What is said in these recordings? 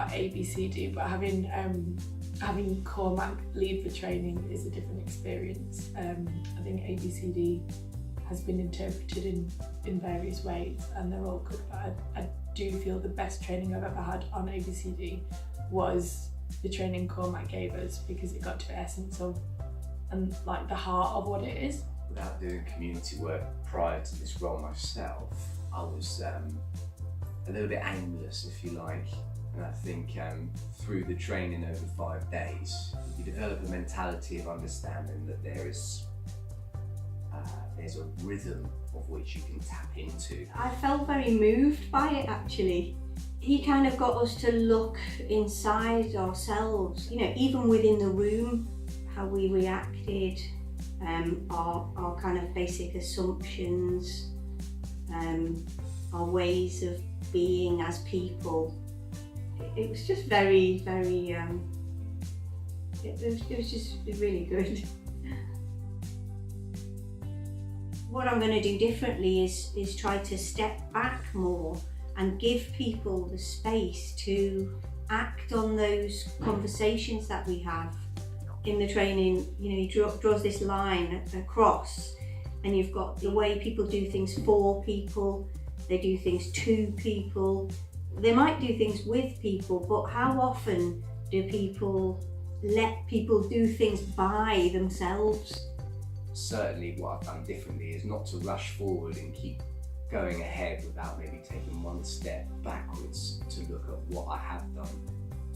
about ABCD, but having Cormac lead the training is a different experience. I think ABCD has been interpreted in various ways, and they're all good, but I do feel the best training I've ever had on ABCD was the training Cormac gave us, because it got to the essence of and like the heart of what it is. Without doing community work prior to this role myself, I was a little bit aimless, if you like. And I think through the training over 5 days, you develop a mentality of understanding that there's a rhythm of which you can tap into. I felt very moved by it, actually. He kind of got us to look inside ourselves, you know, even within the room, how we reacted, our kind of basic assumptions, our ways of being as people. It was just very, very, it was just really good. What I'm going to do differently is try to step back more and give people the space to act on those conversations that we have. In the training, you know, he draws this line across, and you've got the way people do things for people, they do things to people, they might do things with people, but how often do people let people do things by themselves? Certainly what I've done differently is not to rush forward and keep going ahead without maybe taking one step backwards to look at what I have done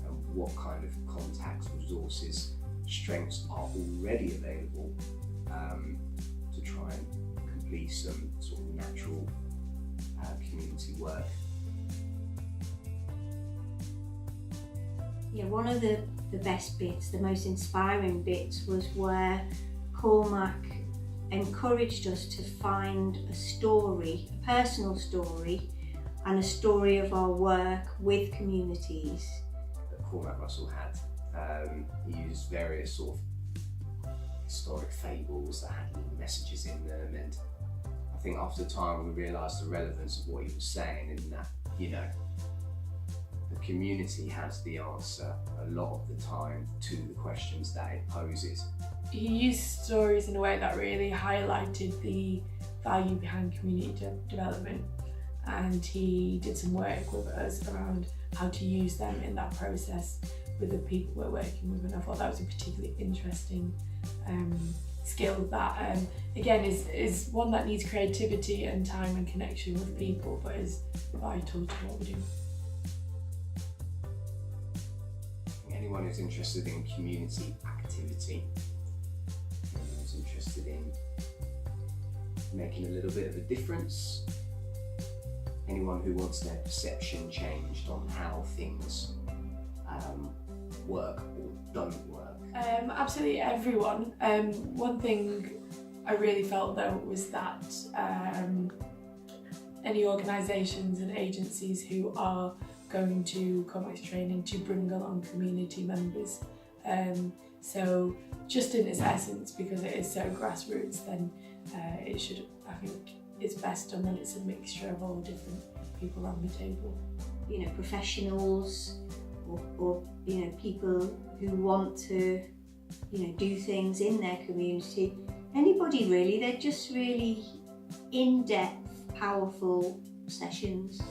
and what kind of contacts, resources, strengths are already available to try and complete some sort of natural community work. Yeah, one of the best bits, the most inspiring bits, was where Cormac encouraged us to find a story, a personal story, and a story of our work with communities. That Cormac Russell had. He used various sort of historic fables that had little messages in them, and I think after a time we realised the relevance of what he was saying, in that, you know, the community has the answer a lot of the time to the questions that it poses. He used stories in a way that really highlighted the value behind community development, and he did some work with us around how to use them in that process with the people we're working with, and I thought that was a particularly interesting skill that again is one that needs creativity and time and connection with people, but is vital to what we do. Anyone who's interested in community activity, anyone who's interested in making a little bit of a difference, anyone who wants their perception changed on how things work or don't work. Absolutely everyone. One thing I really felt though was that any organisations and agencies who are going to Cormac's training to bring along community members. So just in its essence, because it is so grassroots, then it should, I think it's best done when it's a mixture of all different people around the table. You know, professionals or you know, people who want to, you know, do things in their community. Anybody really, they're just really in-depth, powerful sessions.